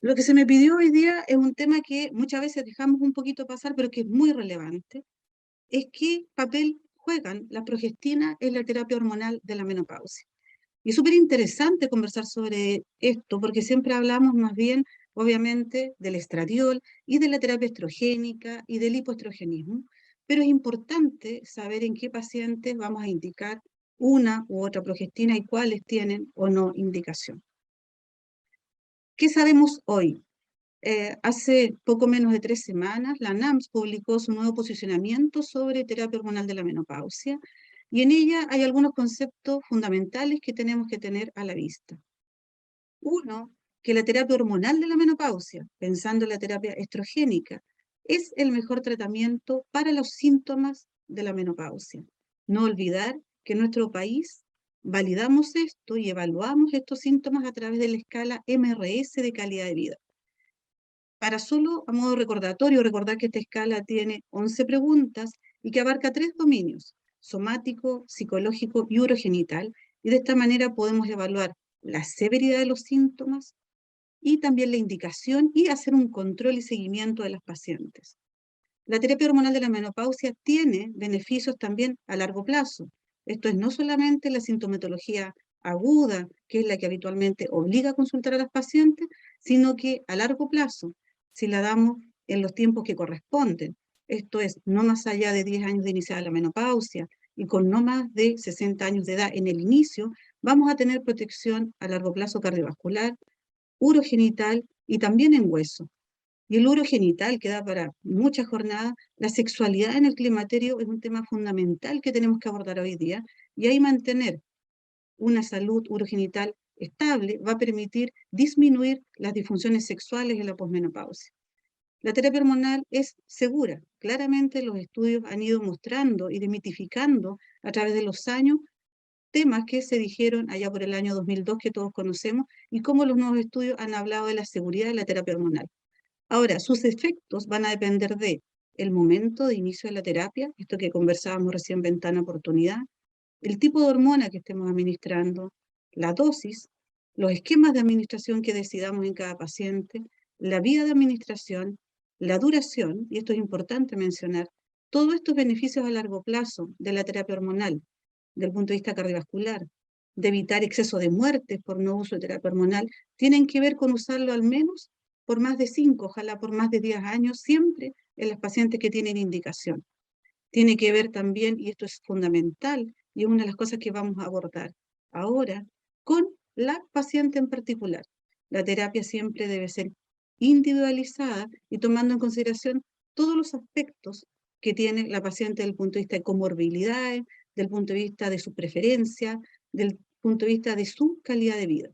Lo que se me pidió hoy día es un tema que muchas veces dejamos un poquito pasar, pero que es muy relevante, es qué papel juegan las progestinas en la terapia hormonal de la menopausia. Y es súper interesante conversar sobre esto, porque siempre hablamos más bien, obviamente, del estradiol y de la terapia estrogénica y del hipoestrogenismo, pero es importante saber en qué pacientes vamos a indicar una u otra progestina y cuáles tienen o no indicación. ¿Qué sabemos hoy? Hace poco menos de 3 semanas, la NAMS publicó su nuevo posicionamiento sobre terapia hormonal de la menopausia y en ella hay algunos conceptos fundamentales que tenemos que tener a la vista. Uno, que la terapia hormonal de la menopausia, pensando en la terapia estrogénica, es el mejor tratamiento para los síntomas de la menopausia. No olvidar que en nuestro país validamos esto y evaluamos estos síntomas a través de la escala MRS de calidad de vida. Para solo a modo recordatorio, recordar que esta escala tiene 11 preguntas y que abarca 3 dominios, somático, psicológico y urogenital, y de esta manera podemos evaluar la severidad de los síntomas y también la indicación y hacer un control y seguimiento de las pacientes. La terapia hormonal de la menopausia tiene beneficios también a largo plazo. Esto es no solamente la sintomatología aguda, que es la que habitualmente obliga a consultar a las pacientes, sino que a largo plazo, si la damos en los tiempos que corresponden, esto es no más allá de 10 años de iniciada la menopausia y con no más de 60 años de edad en el inicio, vamos a tener protección a largo plazo cardiovascular, urogenital y también en hueso. Y el urogenital, que da para muchas jornadas, la sexualidad en el climaterio es un tema fundamental que tenemos que abordar hoy día, y ahí mantener una salud urogenital estable va a permitir disminuir las disfunciones sexuales en la posmenopausia. La terapia hormonal es segura. Claramente los estudios han ido mostrando y demitificando a través de los años temas que se dijeron allá por el año 2002 que todos conocemos y cómo los nuevos estudios han hablado de la seguridad de la terapia hormonal. Ahora, sus efectos van a depender de el momento de inicio de la terapia, esto que conversábamos recién, ventana oportunidad, el tipo de hormona que estemos administrando, la dosis, los esquemas de administración que decidamos en cada paciente, la vía de administración, la duración, y esto es importante mencionar, todos estos beneficios a largo plazo de la terapia hormonal, del punto de vista cardiovascular, de evitar exceso de muertes por no uso de terapia hormonal, tienen que ver con usarlo al menos por más de 5, ojalá por más de 10 años, siempre en las pacientes que tienen indicación. Tiene que ver también, y esto es fundamental, y es una de las cosas que vamos a abordar ahora, con la paciente en particular. La terapia siempre debe ser individualizada y tomando en consideración todos los aspectos que tiene la paciente desde el punto de vista de comorbilidades, del punto de vista de su preferencia, del punto de vista de su calidad de vida.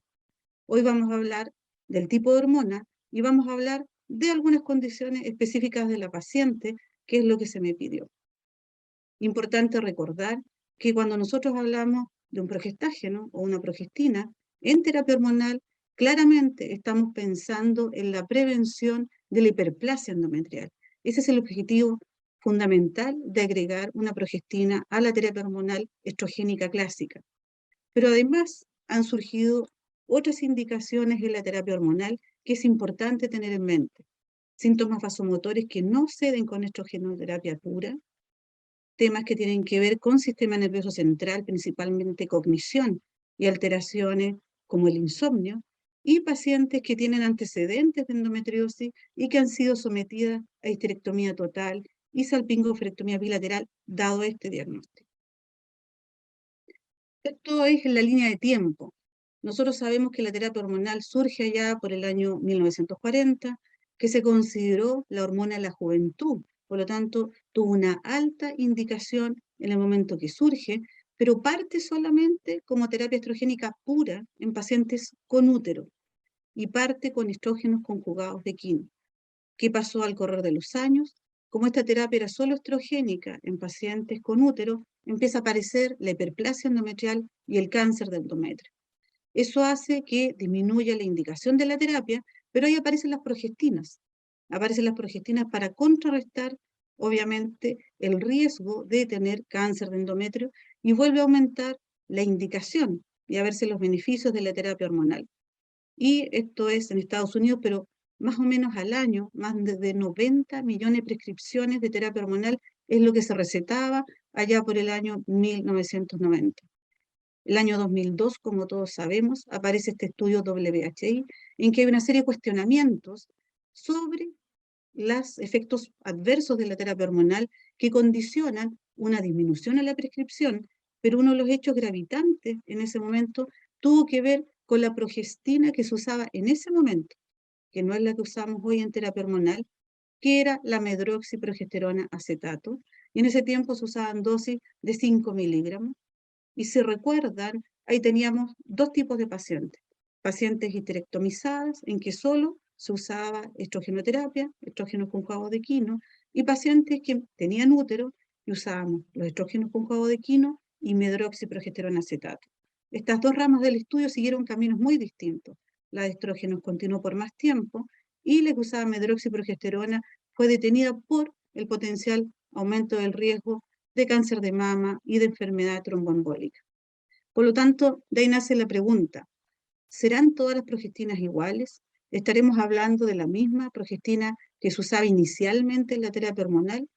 Hoy vamos a hablar del tipo de hormona y vamos a hablar de algunas condiciones específicas de la paciente, que es lo que se me pidió. Importante recordar que cuando nosotros hablamos de un progestágeno o una progestina en terapia hormonal, claramente estamos pensando en la prevención de la hiperplasia endometrial. Ese es el objetivo fundamental de agregar una progestina a la terapia hormonal estrogénica clásica. Pero además han surgido otras indicaciones en la terapia hormonal que es importante tener en mente. Síntomas vasomotores que no ceden con estrogenoterapia pura, temas que tienen que ver con sistema nervioso central, principalmente cognición y alteraciones como el insomnio, y pacientes que tienen antecedentes de endometriosis y que han sido sometidas a histerectomía total y salpingoferectomía bilateral, dado este diagnóstico. Esto es en la línea de tiempo. Nosotros sabemos que la terapia hormonal surge allá por el año 1940, que se consideró la hormona de la juventud, por lo tanto, tuvo una alta indicación en el momento que surge, pero parte solamente como terapia estrogénica pura en pacientes con útero y parte con estrógenos conjugados de quino. ¿Qué pasó al correr de los años? Como esta terapia era solo estrogénica en pacientes con útero, empieza a aparecer la hiperplasia endometrial y el cáncer de endometrio. Eso hace que disminuya la indicación de la terapia, pero ahí aparecen las progestinas. Aparecen las progestinas para contrarrestar, obviamente, el riesgo de tener cáncer de endometrio y vuelve a aumentar la indicación y a verse los beneficios de la terapia hormonal. Y esto es en Estados Unidos, pero más o menos al año, más de 90 millones de prescripciones de terapia hormonal es lo que se recetaba allá por el año 1990. El año 2002, como todos sabemos, aparece este estudio WHI, en que hay una serie de cuestionamientos sobre los efectos adversos de la terapia hormonal que condicionan una disminución en la prescripción, pero uno de los hechos gravitantes en ese momento tuvo que ver con la progestina que se usaba en ese momento, que no es la que usamos hoy en terapia hormonal, que era la medroxiprogesterona acetato, y en ese tiempo se usaban dosis de 5 miligramos, y si recuerdan, ahí teníamos dos tipos de pacientes. Pacientes histerectomizadas, en que solo se usaba estrogenoterapia, estrógenos con jugo de quino, y pacientes que tenían útero y usábamos los estrógenos con jugo de quino y medroxiprogesterona acetato. Estas dos ramas del estudio siguieron caminos muy distintos. La de estrógenos continuó por más tiempo y la que usaba medroxiprogesterona fue detenida por el potencial aumento del riesgo de cáncer de mama y de enfermedad tromboembólica. Por lo tanto, de ahí nace la pregunta, ¿serán todas las progestinas iguales? ¿Estaremos hablando de la misma progestina que se usaba inicialmente en la terapia hormonal?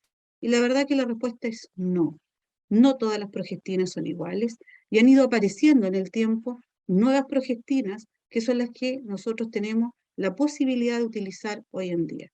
Y la verdad que la respuesta es no. No todas las progestinas son iguales y han ido apareciendo en el tiempo nuevas progestinas que son las que nosotros tenemos la posibilidad de utilizar hoy en día.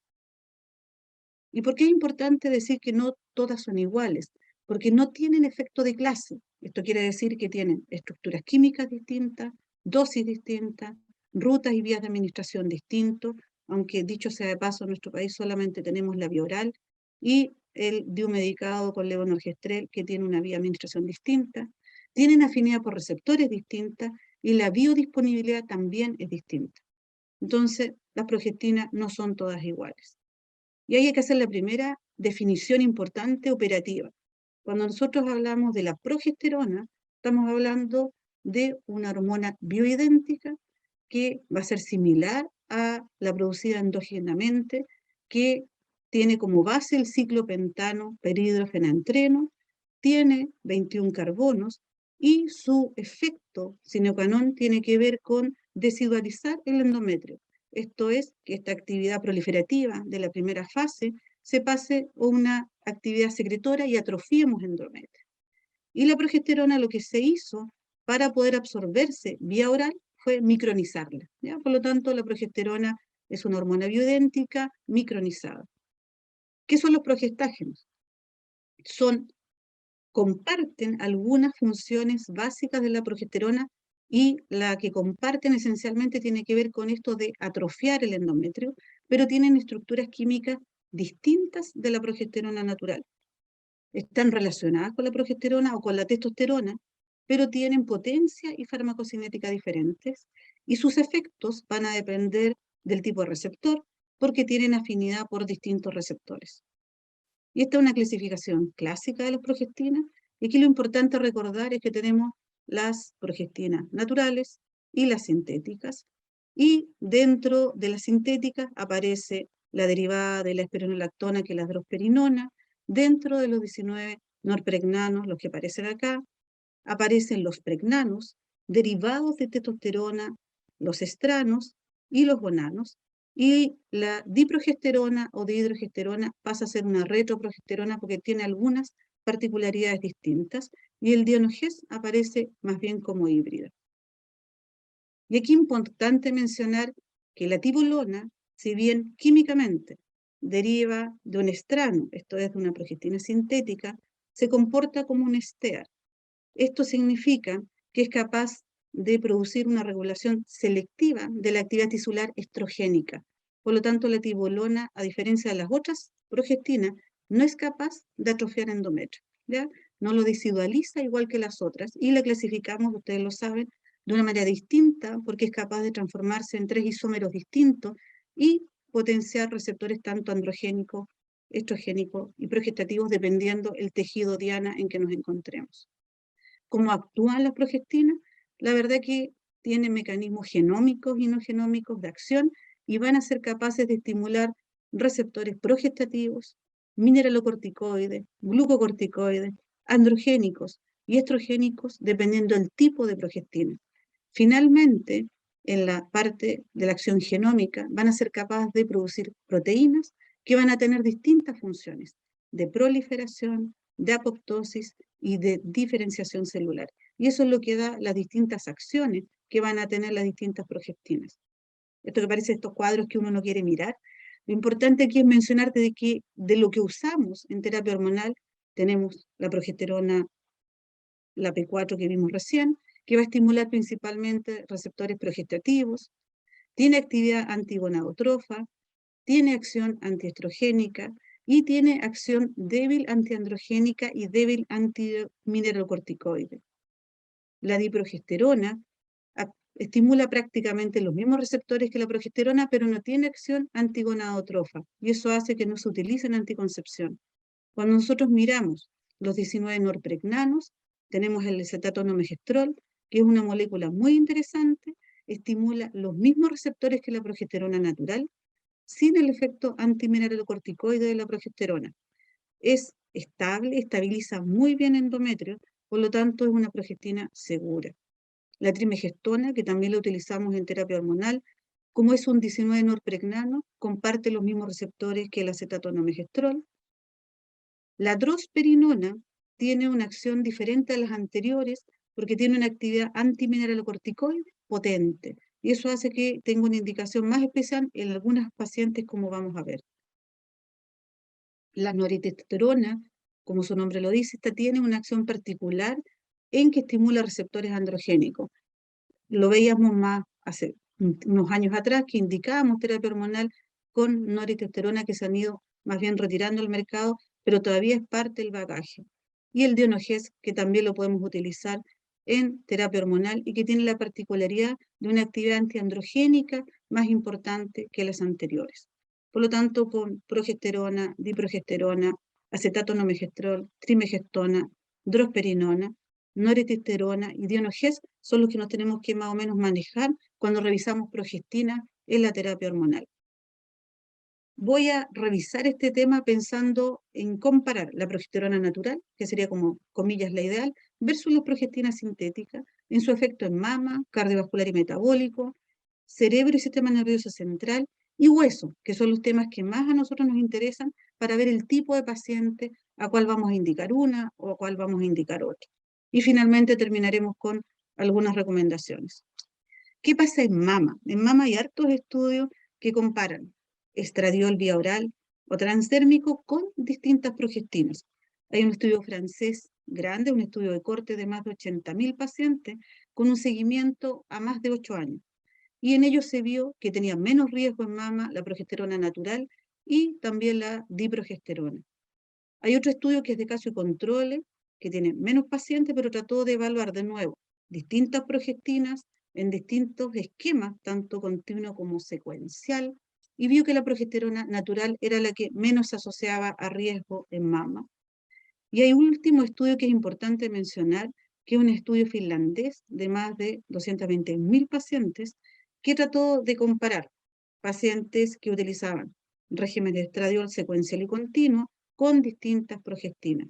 ¿Y por qué es importante decir que no todas son iguales? Porque no tienen efecto de clase. Esto quiere decir que tienen estructuras químicas distintas, dosis distintas, rutas y vías de administración distintos, aunque dicho sea de paso, en nuestro país solamente tenemos la vía oral y el diumedicado con levonorgestrel, que tiene una vía de administración distinta. Tienen afinidad por receptores distintas y la biodisponibilidad también es distinta. Entonces, las progestinas no son todas iguales. Y ahí hay que hacer la primera definición importante operativa. Cuando nosotros hablamos de la progesterona, estamos hablando de una hormona bioidéntica que va a ser similar a la producida endógenamente, que tiene como base el ciclo pentano peridrofenantreno, tiene 21 carbonos y su efecto sine qua non tiene que ver con desidualizar el endometrio. Esto es, que esta actividad proliferativa de la primera fase se pase a una actividad secretora y atrofiemos endometrio. Y la progesterona lo que se hizo para poder absorberse vía oral fue micronizarla, ¿ya? Por lo tanto, la progesterona es una hormona bioidéntica micronizada. ¿Qué son los progestágenos? Comparten algunas funciones básicas de la progesterona y la que comparten esencialmente tiene que ver con esto de atrofiar el endometrio, pero tienen estructuras químicas distintas de la progesterona natural. Están relacionadas con la progesterona o con la testosterona, pero tienen potencia y farmacocinética diferentes y sus efectos van a depender del tipo de receptor porque tienen afinidad por distintos receptores. Y esta es una clasificación clásica de las progestinas, y aquí lo importante recordar es que tenemos las progestinas naturales y las sintéticas, y dentro de las sintéticas aparece la derivada de la espironolactona, que es la drosperinona. Dentro de los 19 norpregnanos, los que aparecen acá, aparecen los pregnanos, derivados de testosterona, los estranos y los gonanos, y la diprogesterona o dihidrogesterona pasa a ser una retroprogesterona porque tiene algunas particularidades distintas, y el dienogés aparece más bien como híbrida. Y aquí es importante mencionar que la tibolona, si bien químicamente deriva de un estrano, esto es de una progestina sintética, se comporta como un ester. Esto significa que es capaz de producir una regulación selectiva de la actividad tisular estrogénica. Por lo tanto, la tibolona, a diferencia de las otras progestinas, no es capaz de atrofiar endometrio, ¿ya? No lo desidualiza igual que las otras y la clasificamos, ustedes lo saben, de una manera distinta porque es capaz de transformarse en 3 isómeros distintos y potenciar receptores tanto androgénicos, estrogénicos y progestativos dependiendo el tejido diana en que nos encontremos. ¿Cómo actúan las progestinas? La verdad que tienen mecanismos genómicos y no genómicos de acción y van a ser capaces de estimular receptores progestativos, mineralocorticoides, glucocorticoides, androgénicos y estrogénicos, dependiendo del tipo de progestina. Finalmente, en la parte de la acción genómica, van a ser capaces de producir proteínas que van a tener distintas funciones de proliferación, de apoptosis y de diferenciación celular. Y eso es lo que da las distintas acciones que van a tener las distintas progestinas. Esto que parece estos cuadros que uno no quiere mirar. Lo importante aquí es mencionarte de que de lo que usamos en terapia hormonal tenemos la progesterona, la P4 que vimos recién, que va a estimular principalmente receptores progestativos, tiene actividad antigonadotrofa, tiene acción antiestrogénica y tiene acción débil antiandrogénica y débil antimineralocorticoide. La diprogesterona estimula prácticamente los mismos receptores que la progesterona, pero no tiene acción antigonadotrofa, y eso hace que no se utilice en anticoncepción. Cuando nosotros miramos los 19 norpregnanos, tenemos el acetato-nomegestrol, que es una molécula muy interesante, estimula los mismos receptores que la progesterona natural, sin el efecto antimineralocorticoide de la progesterona. Es estable, estabiliza muy bien endometrio, por lo tanto es una progestina segura. La trimegestona, que también la utilizamos en terapia hormonal, como es un 19-norpregnano, comparte los mismos receptores que el acetato-nomegestrol. La drosperinona tiene una acción diferente a las anteriores porque tiene una actividad antimineralocorticoide potente, y eso hace que tenga una indicación más especial en algunas pacientes, como vamos a ver. La noritestosterona, como su nombre lo dice, esta tiene una acción particular en que estimula receptores androgénicos. Lo veíamos más hace unos años atrás, que indicábamos terapia hormonal con noritestosterona, que se han ido más bien retirando del mercado, pero todavía es parte del bagaje. Y el Dionogés, que también lo podemos utilizar en terapia hormonal y que tiene la particularidad de una actividad antiandrogénica más importante que las anteriores. Por lo tanto, con progesterona, diprogesterona, acetato-nomegestrol, trimegestona, drosperinona, noritestosterona y Dionogés son los que nos tenemos que más o menos manejar cuando revisamos progestina en la terapia hormonal. Voy a revisar este tema pensando en comparar la progesterona natural, que sería como comillas la ideal, versus la progestina sintética, en su efecto en mama, cardiovascular y metabólico, cerebro y sistema nervioso central, y hueso, que son los temas que más a nosotros nos interesan para ver el tipo de paciente a cuál vamos a indicar una o a cuál vamos a indicar otra. Y finalmente terminaremos con algunas recomendaciones. ¿Qué pasa en mama? En mama hay hartos estudios que comparan estradiol vía oral o transdérmico con distintas progestinas. Hay un estudio francés grande, un estudio de corte de más de 80.000 pacientes con un seguimiento a más de 8 años. Y en ellos se vio que tenía menos riesgo en mama la progesterona natural y también la diprogesterona. Hay otro estudio que es de caso y controle, que tiene menos pacientes, pero trató de evaluar de nuevo distintas progestinas en distintos esquemas, tanto continuo como secuencial, y vio que la progesterona natural era la que menos se asociaba a riesgo en mama. Y hay un último estudio que es importante mencionar, que es un estudio finlandés de más de 220.000 pacientes, que trató de comparar pacientes que utilizaban régimen de estradiol secuencial y continuo con distintas progestinas.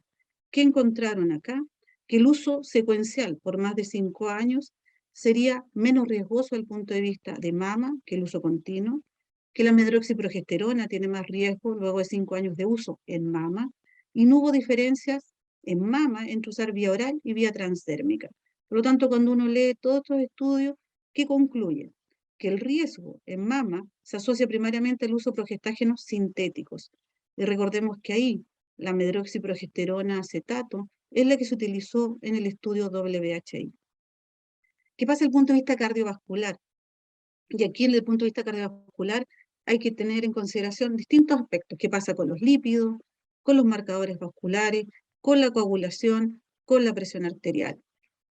¿Qué encontraron acá? Que el uso secuencial por más de 5 años sería menos riesgoso desde el punto de vista de mama que el uso continuo, que la medroxiprogesterona tiene más riesgo luego de 5 años de uso en mama, y no hubo diferencias en mama entre usar vía oral y vía transdérmica. Por lo tanto, cuando uno lee todos estos estudios, ¿qué concluye? Que el riesgo en mama se asocia primariamente al uso de progestágenos sintéticos. Y recordemos que ahí la medroxiprogesterona acetato es la que se utilizó en el estudio WHI. ¿Qué pasa desde el punto de vista cardiovascular? Y aquí, desde el punto de vista cardiovascular, hay que tener en consideración distintos aspectos. ¿Qué pasa con los lípidos, con los marcadores vasculares, con la coagulación, con la presión arterial?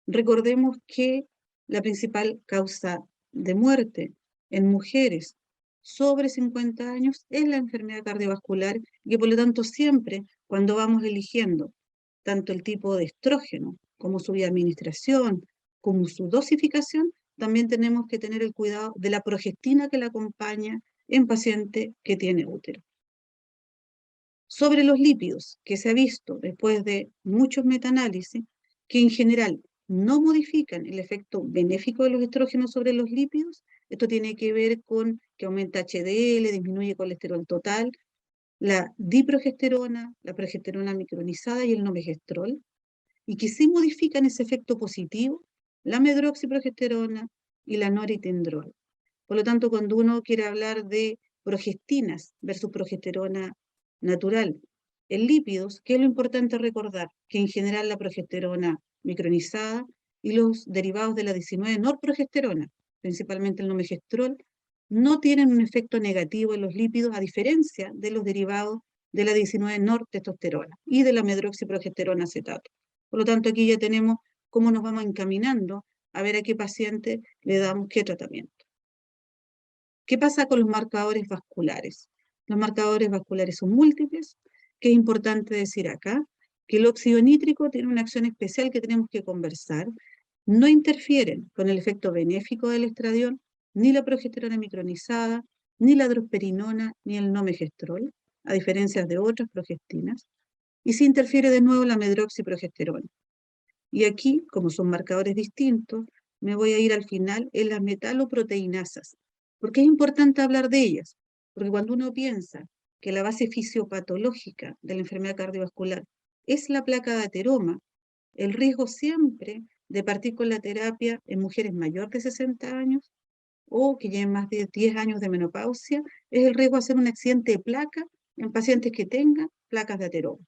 Recordemos que la principal causa de muerte en mujeres sobre 50 años es la enfermedad cardiovascular, y que por lo tanto siempre cuando vamos eligiendo tanto el tipo de estrógeno como su administración, como su dosificación, también tenemos que tener el cuidado de la progestina que la acompaña en paciente que tiene útero. Sobre los lípidos, que se ha visto después de muchos metaanálisis, que en general no modifican el efecto benéfico de los estrógenos sobre los lípidos. Esto tiene que ver con que aumenta HDL, disminuye colesterol total, la diprogesterona, la progesterona micronizada y el nomegestrol, y que sí modifican ese efecto positivo, la medroxiprogesterona y la noritindrol. Por lo tanto, cuando uno quiere hablar de progestinas versus progesterona natural en lípidos, ¿qué es lo importante recordar? Que en general la progesterona micronizada y los derivados de la 19-norprogesterona, principalmente el nomegestrol, no tienen un efecto negativo en los lípidos, a diferencia de los derivados de la 19-nortestosterona y de la medroxiprogesterona acetato. Por lo tanto, aquí ya tenemos cómo nos vamos encaminando a ver a qué paciente le damos qué tratamiento. ¿Qué pasa con los marcadores vasculares? Los marcadores vasculares son múltiples. ¿Qué es importante decir acá? Que el óxido nítrico tiene una acción especial que tenemos que conversar. No interfieren con el efecto benéfico del estradiol, ni la progesterona micronizada, ni la drosperinona, ni el nomegestrol, a diferencia de otras progestinas. Y sí interfiere de nuevo la medroxiprogesterona. Y aquí, como son marcadores distintos, me voy a ir al final en las metaloproteinasas. ¿Por qué es importante hablar de ellas? Porque cuando uno piensa que la base fisiopatológica de la enfermedad cardiovascular es la placa de ateroma, el riesgo siempre de partir con la terapia en mujeres mayores de 60 años o que lleven más de 10 años de menopausia, es el riesgo de hacer un accidente de placa en pacientes que tengan placas de ateroma.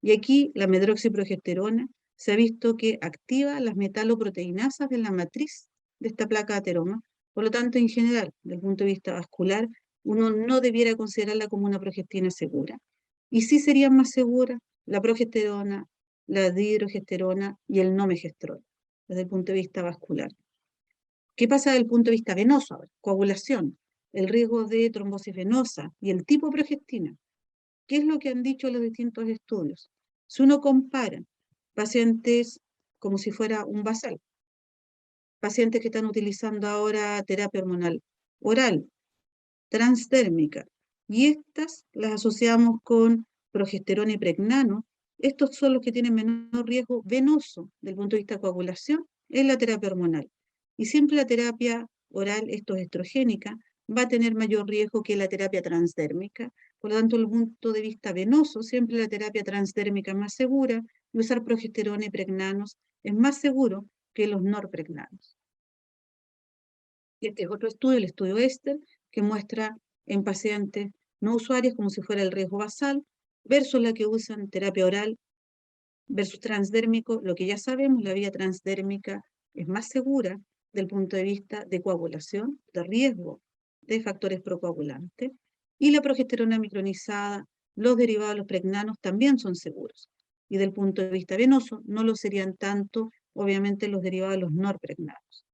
Y aquí la medroxiprogesterona se ha visto que activa las metaloproteinasas de la matriz de esta placa de ateroma. Por lo tanto, en general, desde el punto de vista vascular, uno no debiera considerarla como una progestina segura. Y sí serían más seguras la progesterona, la dihidrogesterona y el nomegestrol, desde el punto de vista vascular. ¿Qué pasa desde el punto de vista venoso? Coagulación, el riesgo de trombosis venosa y el tipo de progestina. ¿Qué es lo que han dicho los distintos estudios? Si uno compara pacientes como si fuera un basal, pacientes que están utilizando ahora terapia hormonal oral, transdérmica, y estas las asociamos con progesterona y pregnano, estos son los que tienen menor riesgo venoso desde el punto de vista de coagulación en la terapia hormonal. Y siempre la terapia oral, esto es estrogénica, va a tener mayor riesgo que la terapia transdérmica. Por lo tanto, desde el punto de vista venoso, siempre la terapia transdérmica es más segura y usar progesterona y pregnanos es más seguro que los norpregnanos. Y este es otro estudio, el estudio Ester, que muestra en pacientes no usuarios como si fuera el riesgo basal versus la que usan terapia oral versus transdérmico. Lo que ya sabemos, la vía transdérmica es más segura del punto de vista de coagulación, de riesgo de factores procoagulantes, y la progesterona micronizada, los derivados de los pregnanos también son seguros. Y del punto de vista venoso, no lo serían tanto, obviamente, los derivados de los norpregnanos.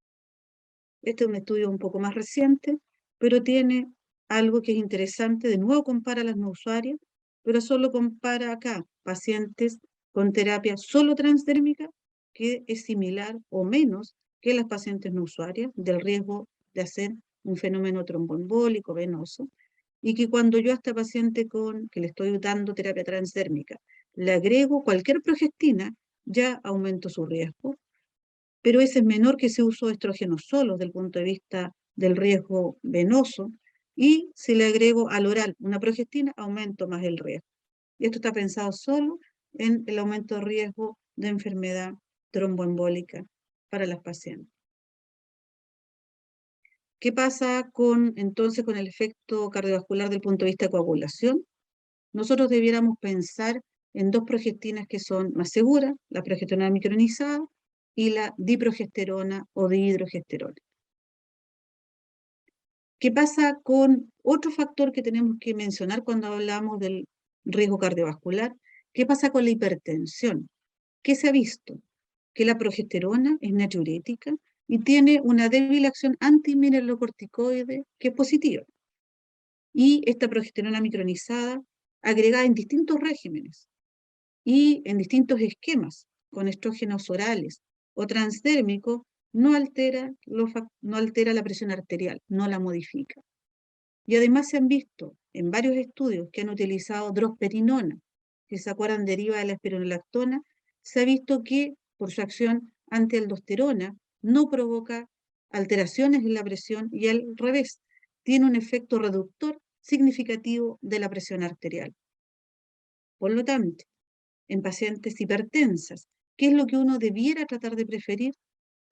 Este es un estudio un poco más reciente, pero tiene algo que es interesante. De nuevo compara a las no usuarias, pero solo compara acá pacientes con terapia solo transdérmica, que es similar o menos que las pacientes no usuarias del riesgo de hacer un fenómeno tromboembólico venoso, y que cuando yo a esta paciente que le estoy dando terapia transdérmica le agrego cualquier progestina, ya aumento su riesgo, pero ese es menor que ese uso de estrógenos solos desde el punto de vista del riesgo venoso, y si le agrego al oral una progestina, aumento más el riesgo. Y esto está pensado solo en el aumento de riesgo de enfermedad tromboembólica para las pacientes. ¿Qué pasa entonces con el efecto cardiovascular desde el punto de vista de coagulación? Nosotros debiéramos pensar en dos progestinas que son más seguras, la progesterona micronizada y la diprogesterona o dihidrogesterona. ¿Qué pasa con otro factor que tenemos que mencionar cuando hablamos del riesgo cardiovascular? ¿Qué pasa con la hipertensión? ¿Qué se ha visto? Que la progesterona es natriurética y tiene una débil acción antimineralocorticoide que es positiva. Y esta progesterona micronizada, agregada en distintos regímenes y en distintos esquemas, con estrógenos orales o transdérmicos, no altera la presión arterial, no la modifica. Y además se han visto en varios estudios que han utilizado drosperinona, que se acuerdan deriva de la espironolactona, se ha visto que por su acción antialdosterona no provoca alteraciones en la presión y al revés, tiene un efecto reductor significativo de la presión arterial. Por lo tanto, en pacientes hipertensas, ¿qué es lo que uno debiera tratar de preferir?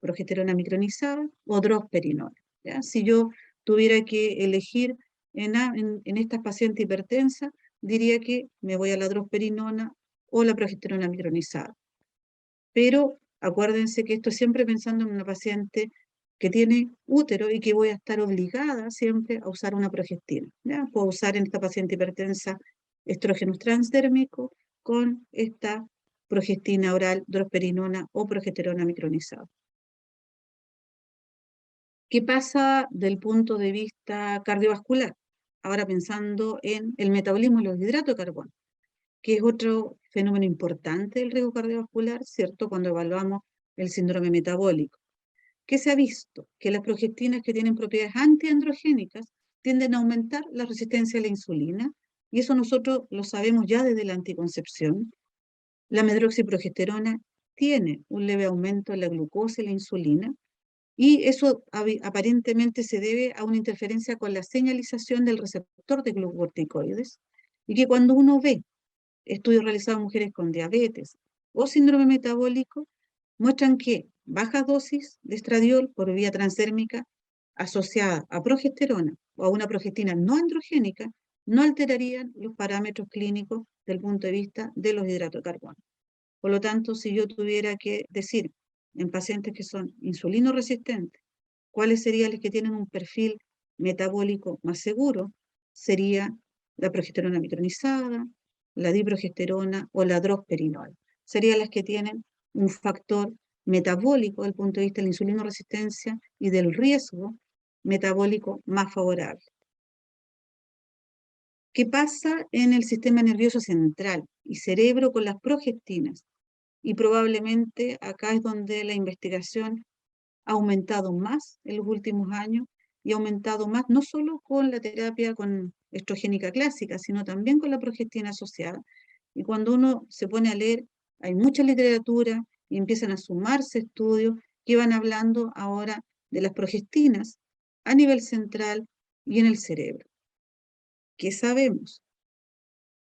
Progesterona micronizada o drosperinol. ¿Ya? Si yo tuviera que elegir en estas pacientes hipertensas, diría que me voy a la drosperinona o la progesterona micronizada. Pero acuérdense que esto siempre pensando en una paciente que tiene útero y que voy a estar obligada siempre a usar una progestina. ¿Ya? Puedo usar en esta paciente hipertensa estrógenos transdérmicos con esta progestina oral, drosperinona o progesterona micronizada. ¿Qué pasa del punto de vista cardiovascular? Ahora pensando en el metabolismo de los hidratos de carbono, que es otro fenómeno importante del riesgo cardiovascular, ¿cierto? Cuando evaluamos el síndrome metabólico. ¿Qué se ha visto? Que las progestinas que tienen propiedades antiandrogénicas tienden a aumentar la resistencia a la insulina, y eso nosotros lo sabemos ya desde la anticoncepción. La medroxiprogesterona tiene un leve aumento en la glucosa y la insulina, y eso aparentemente se debe a una interferencia con la señalización del receptor de glucocorticoides, y que cuando uno ve estudios realizados en mujeres con diabetes o síndrome metabólico, muestran que bajas dosis de estradiol por vía transdérmica asociada a progesterona o a una progestina no androgénica no alterarían los parámetros clínicos del punto de vista de los hidratos de carbono. Por lo tanto, si yo tuviera que decir en pacientes que son insulino resistentes, cuáles serían los que tienen un perfil metabólico más seguro, sería la progesterona micronizada, la diprogesterona o la drosperinol. Serían las que tienen un factor metabólico desde el punto de vista de la insulino resistencia y del riesgo metabólico más favorable. ¿Qué pasa en el sistema nervioso central y cerebro con las progestinas? Y probablemente acá es donde la investigación ha aumentado más en los últimos años y ha aumentado más no solo con la terapia con estrogénica clásica, sino también con la progestina asociada. Y cuando uno se pone a leer, hay mucha literatura y empiezan a sumarse estudios que van hablando ahora de las progestinas a nivel central y en el cerebro. ¿Qué sabemos?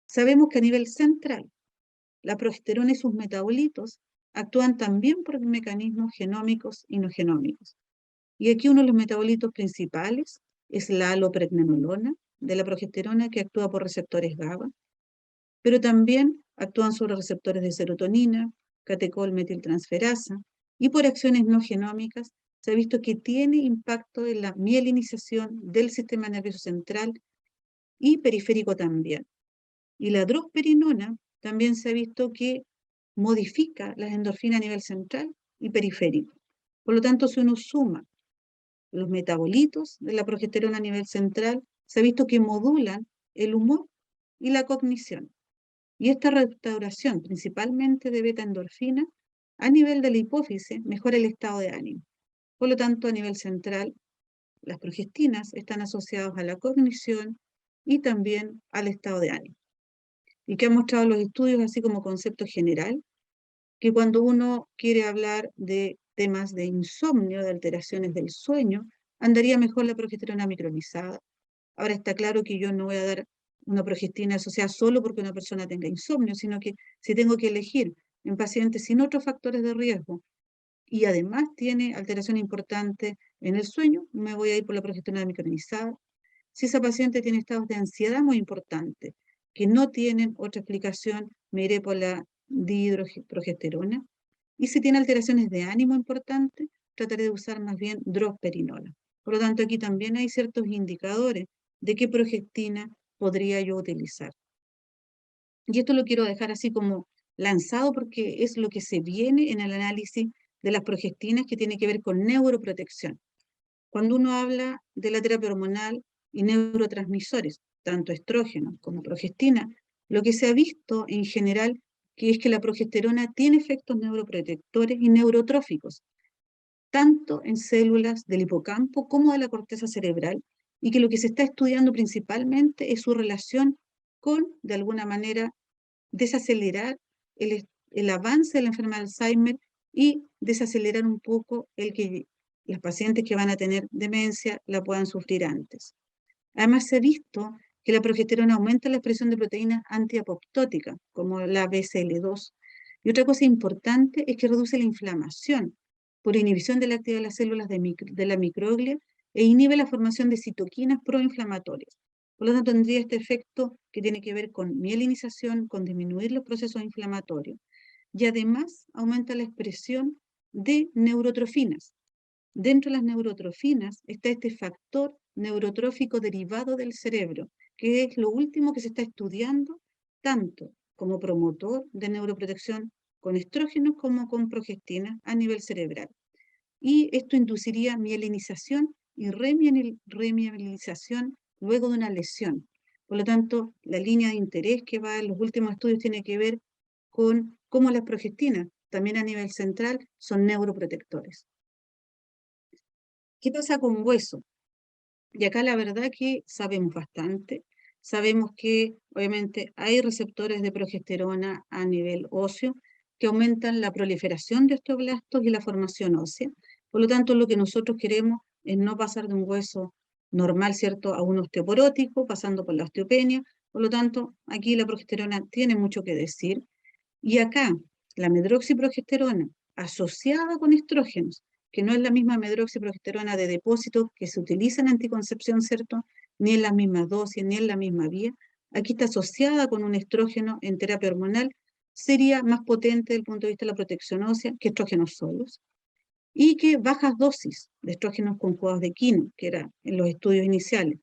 Sabemos que a nivel central la progesterona y sus metabolitos actúan también por mecanismos genómicos y no genómicos. Y aquí uno de los metabolitos principales es la alopregnenolona de la progesterona, que actúa por receptores GABA, pero también actúan sobre receptores de serotonina, catecol-metiltransferasa, y por acciones no genómicas se ha visto que tiene impacto en la mielinización del sistema nervioso central y periférico también. Y la drosperinona también se ha visto que modifica las endorfinas a nivel central y periférico. Por lo tanto, si uno suma los metabolitos de la progesterona a nivel central, se ha visto que modulan el humor y la cognición. Y esta restauración, principalmente de beta-endorfina, a nivel de la hipófisis, mejora el estado de ánimo. Por lo tanto, a nivel central, las progestinas están asociadas a la cognición y también al estado de ánimo. Y que han mostrado los estudios, así como concepto general, que cuando uno quiere hablar de temas de insomnio, de alteraciones del sueño, andaría mejor la progesterona micronizada. Ahora está claro que yo no voy a dar una progestina asociada solo porque una persona tenga insomnio, sino que si tengo que elegir en pacientes sin otros factores de riesgo y además tiene alteración importante en el sueño, me voy a ir por la progesterona micronizada. Si esa paciente tiene estados de ansiedad muy importantes que no tienen otra explicación, me iré por la dihidroprogesterona. Y si tiene alteraciones de ánimo importantes, trataré de usar más bien drosperinona. Por lo tanto, aquí también hay ciertos indicadores de qué progestina podría yo utilizar. Y esto lo quiero dejar así como lanzado porque es lo que se viene en el análisis de las progestinas que tiene que ver con neuroprotección. Cuando uno habla de la terapia hormonal y neurotransmisores, tanto estrógeno como progestina, lo que se ha visto en general que es que la progesterona tiene efectos neuroprotectores y neurotróficos, tanto en células del hipocampo como de la corteza cerebral, y que lo que se está estudiando principalmente es su relación con, de alguna manera, desacelerar el avance de la enfermedad de Alzheimer y desacelerar un poco el que las pacientes que van a tener demencia la puedan sufrir antes. Además, se ha visto que la progesterona aumenta la expresión de proteínas antiapoptóticas, como la BCL2. Y otra cosa importante es que reduce la inflamación por inhibición de la actividad de las células de la microglia e inhibe la formación de citoquinas proinflamatorias. Por lo tanto, tendría este efecto que tiene que ver con mielinización, con disminuir los procesos inflamatorios. Y además aumenta la expresión de neurotrofinas. Dentro de las neurotrofinas está este factor neurotrófico derivado del cerebro, que es lo último que se está estudiando, tanto como promotor de neuroprotección con estrógenos como con progestina a nivel cerebral. Y esto induciría mielinización y remielinización luego de una lesión. Por lo tanto, la línea de interés que va en los últimos estudios tiene que ver con cómo las progestinas, también a nivel central, son neuroprotectores. ¿Qué pasa con hueso? Y acá la verdad que sabemos bastante. Sabemos que obviamente hay receptores de progesterona a nivel óseo que aumentan la proliferación de osteoblastos y la formación ósea. Por lo tanto, lo que nosotros queremos es no pasar de un hueso normal, ¿cierto?, a un osteoporótico, pasando por la osteopenia. Por lo tanto, aquí la progesterona tiene mucho que decir. Y acá, la medroxiprogesterona asociada con estrógenos, que no es la misma medroxiprogesterona de depósito que se utiliza en anticoncepción, ¿cierto? Ni en las mismas dosis, ni en la misma vía. Aquí está asociada con un estrógeno en terapia hormonal, sería más potente desde el punto de vista de la protección ósea que estrógenos solos. Y que bajas dosis de estrógenos conjugados de quino, que era en los estudios iniciales.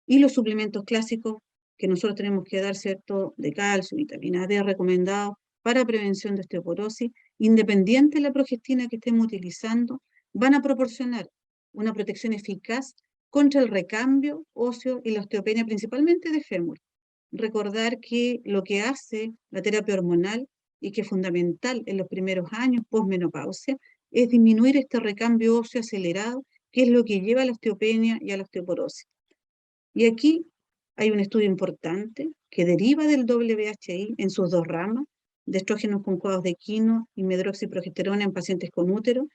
Y los suplementos clásicos que nosotros tenemos que dar, ¿cierto?, de calcio, vitamina D recomendados para prevención de osteoporosis, independiente de la progestina que estemos utilizando, van a proporcionar una protección eficaz contra el recambio óseo y la osteopenia, principalmente de fémur. Recordar que lo que hace la terapia hormonal y que es fundamental en los primeros años postmenopausia es disminuir este recambio óseo acelerado, que es lo que lleva a la osteopenia y a la osteoporosis. Y aquí hay un estudio importante que deriva del WHI en sus dos ramas, de estrógenos conjugados de quino y medroxiprogesterona en pacientes con útero,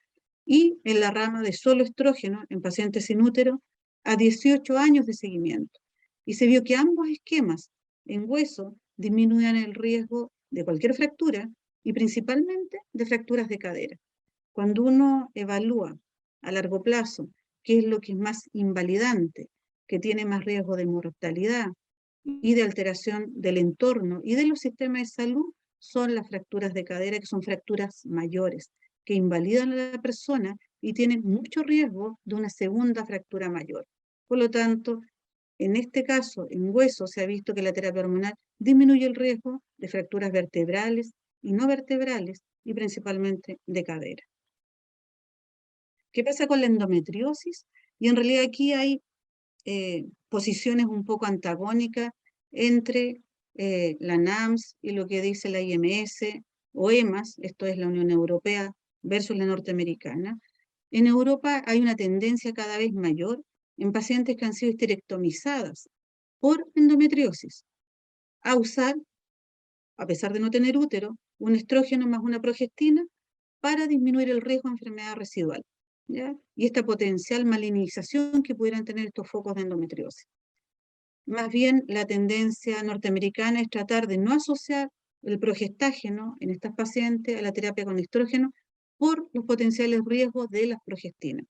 y en la rama de solo estrógeno en pacientes sin útero a 18 años de seguimiento. Y se vio que ambos esquemas en hueso disminuían el riesgo de cualquier fractura y principalmente de fracturas de cadera. Cuando uno evalúa a largo plazo qué es lo que es más invalidante, que tiene más riesgo de mortalidad y de alteración del entorno y de los sistemas de salud, son las fracturas de cadera, que son fracturas mayores, que invalidan a la persona y tienen mucho riesgo de una segunda fractura mayor. Por lo tanto, en este caso, en hueso, se ha visto que la terapia hormonal disminuye el riesgo de fracturas vertebrales y no vertebrales, y principalmente de cadera. ¿Qué pasa con la endometriosis? Y en realidad aquí hay posiciones un poco antagónicas entre la NAMS y lo que dice la IMS o EMAS, esto es la Unión Europea versus la norteamericana. En Europa hay una tendencia cada vez mayor en pacientes que han sido histerectomizadas por endometriosis a usar, a pesar de no tener útero, un estrógeno más una progestina para disminuir el riesgo de enfermedad residual, ¿ya? Y esta potencial malignización que pudieran tener estos focos de endometriosis. Más bien, la tendencia norteamericana es tratar de no asociar el progestágeno en estas pacientes a la terapia con estrógeno por los potenciales riesgos de las progestinas.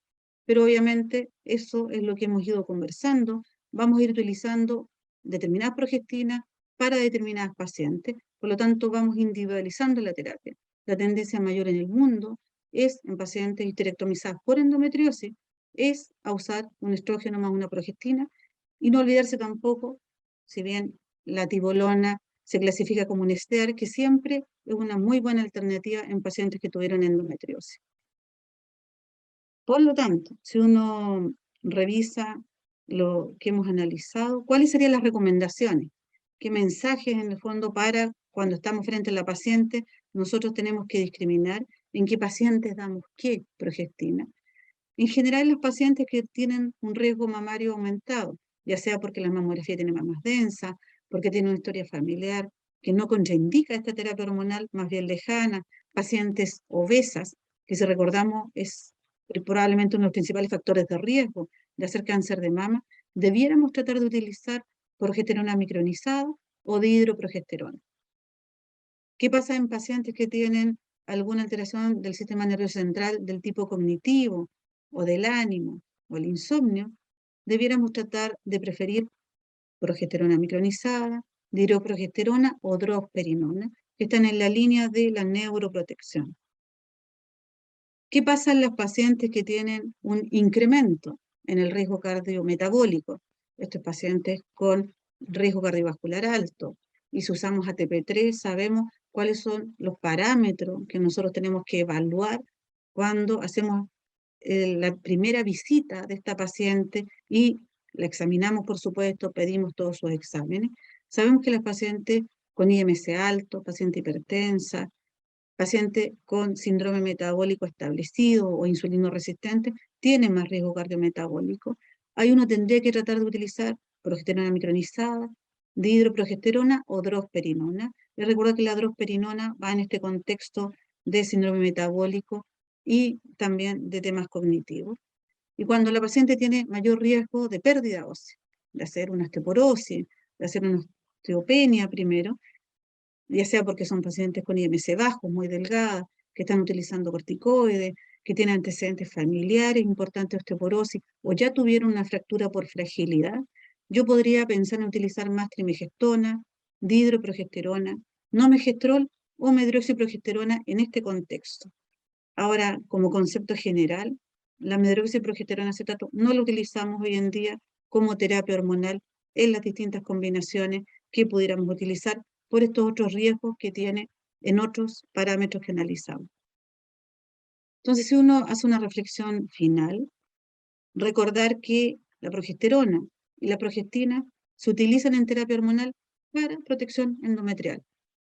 Pero obviamente eso es lo que hemos ido conversando. Vamos a ir utilizando determinadas progestinas para determinadas pacientes. Por lo tanto, vamos individualizando la terapia. La tendencia mayor en el mundo es en pacientes histerectomizadas por endometriosis, es a usar un estrógeno más una progestina. Y no olvidarse tampoco, si bien la tibolona se clasifica como un ester, que siempre es una muy buena alternativa en pacientes que tuvieron endometriosis. Por lo tanto, si uno revisa lo que hemos analizado, ¿cuáles serían las recomendaciones? ¿Qué mensajes en el fondo para cuando estamos frente a la paciente nosotros tenemos que discriminar en qué pacientes damos qué progestina? En general, los pacientes que tienen un riesgo mamario aumentado, ya sea porque la mamografía tiene más densa, porque tiene una historia familiar que no contraindica esta terapia hormonal más bien lejana, pacientes obesas, que si recordamos es probablemente uno de los principales factores de riesgo de hacer cáncer de mama, debiéramos tratar de utilizar progesterona micronizada o dihidroprogesterona. ¿Qué pasa en pacientes que tienen alguna alteración del sistema nervioso central del tipo cognitivo o del ánimo o el insomnio? Debiéramos tratar de preferir progesterona micronizada, dihidroprogesterona o drosperinona, que están en la línea de la neuroprotección. ¿Qué pasa en los pacientes que tienen un incremento en el riesgo cardiometabólico? Estos pacientes con riesgo cardiovascular alto. Y si usamos ATP3, sabemos cuáles son los parámetros que nosotros tenemos que evaluar cuando hacemos la primera visita de esta paciente y la examinamos, por supuesto, pedimos todos sus exámenes. Sabemos que las pacientes con IMC alto, paciente hipertensa, paciente con síndrome metabólico establecido o insulino resistente, tiene más riesgo cardiometabólico. Ahí uno tendría que tratar de utilizar progesterona micronizada, dihidroprogesterona o drosperinona. Les recuerdo que la drosperinona va en este contexto de síndrome metabólico y también de temas cognitivos. Y cuando la paciente tiene mayor riesgo de pérdida ósea, de hacer una osteoporosis, de hacer una osteopenia primero, ya sea porque son pacientes con IMC bajo, muy delgadas, que están utilizando corticoides, que tienen antecedentes familiares, importante osteoporosis, o ya tuvieron una fractura por fragilidad, yo podría pensar en utilizar más trimegestona, dihidroprogesterona, nomegestrol o medroxiprogesterona en este contexto. Ahora, como concepto general, la medroxiprogesterona acetato no la utilizamos hoy en día como terapia hormonal en las distintas combinaciones que pudiéramos utilizar por estos otros riesgos que tiene en otros parámetros que analizamos. Entonces, si uno hace una reflexión final, recordar que la progesterona y la progestina se utilizan en terapia hormonal para protección endometrial.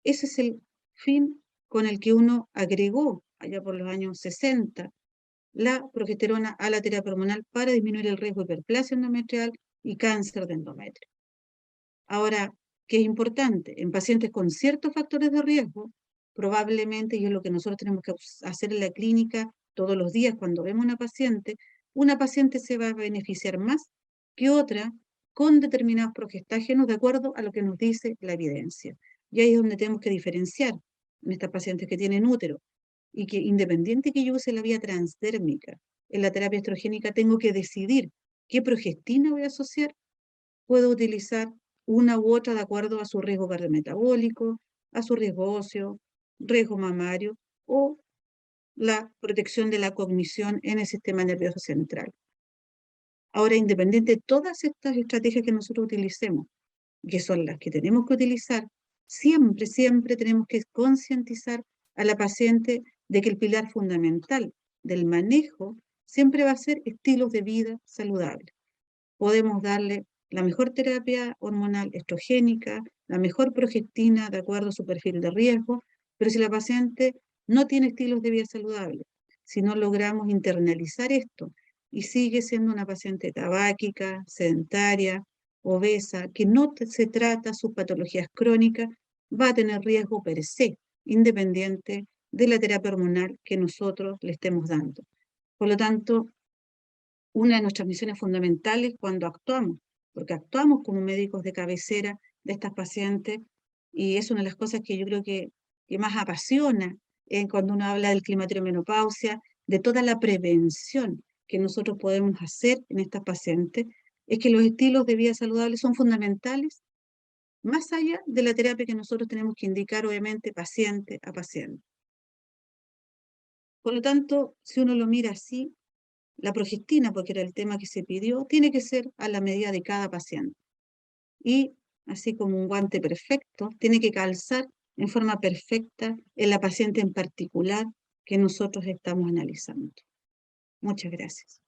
Ese es el fin con el que uno agregó, allá por los años 60, la progesterona a la terapia hormonal para disminuir el riesgo de hiperplasia endometrial y cáncer de endometrio. Ahora, ¿qué es importante? En pacientes con ciertos factores de riesgo, probablemente, y es lo que nosotros tenemos que hacer en la clínica todos los días cuando vemos una paciente se va a beneficiar más que otra con determinados progestágenos de acuerdo a lo que nos dice la evidencia. Y ahí es donde tenemos que diferenciar en estas pacientes que tienen útero y que independiente que yo use la vía transdérmica en la terapia estrogénica, tengo que decidir qué progestina voy a asociar. Puedo utilizar una u otra de acuerdo a su riesgo cardiometabólico, a su riesgo óseo, riesgo mamario o la protección de la cognición en el sistema nervioso central. Ahora, independiente de todas estas estrategias que nosotros utilicemos, que son las que tenemos que utilizar, siempre tenemos que concientizar a la paciente de que el pilar fundamental del manejo siempre va a ser estilos de vida saludables. Podemos darle la mejor terapia hormonal estrogénica, la mejor progestina de acuerdo a su perfil de riesgo, pero si la paciente no tiene estilos de vida saludables, si no logramos internalizar esto y sigue siendo una paciente tabáquica, sedentaria, obesa, que no se trata sus patologías crónicas, va a tener riesgo per se, independiente de la terapia hormonal que nosotros le estemos dando. Por lo tanto, una de nuestras misiones fundamentales cuando actuamos, porque actuamos como médicos de cabecera de estas pacientes, y es una de las cosas que yo creo que más apasiona cuando uno habla del climaterio menopausia, de toda la prevención que nosotros podemos hacer en estas pacientes, es que los estilos de vida saludables son fundamentales, más allá de la terapia que nosotros tenemos que indicar, obviamente, paciente a paciente. Por lo tanto, si uno lo mira así, la progestina, porque era el tema que se pidió, tiene que ser a la medida de cada paciente. Y así como un guante perfecto, tiene que calzar en forma perfecta en la paciente en particular que nosotros estamos analizando. Muchas gracias.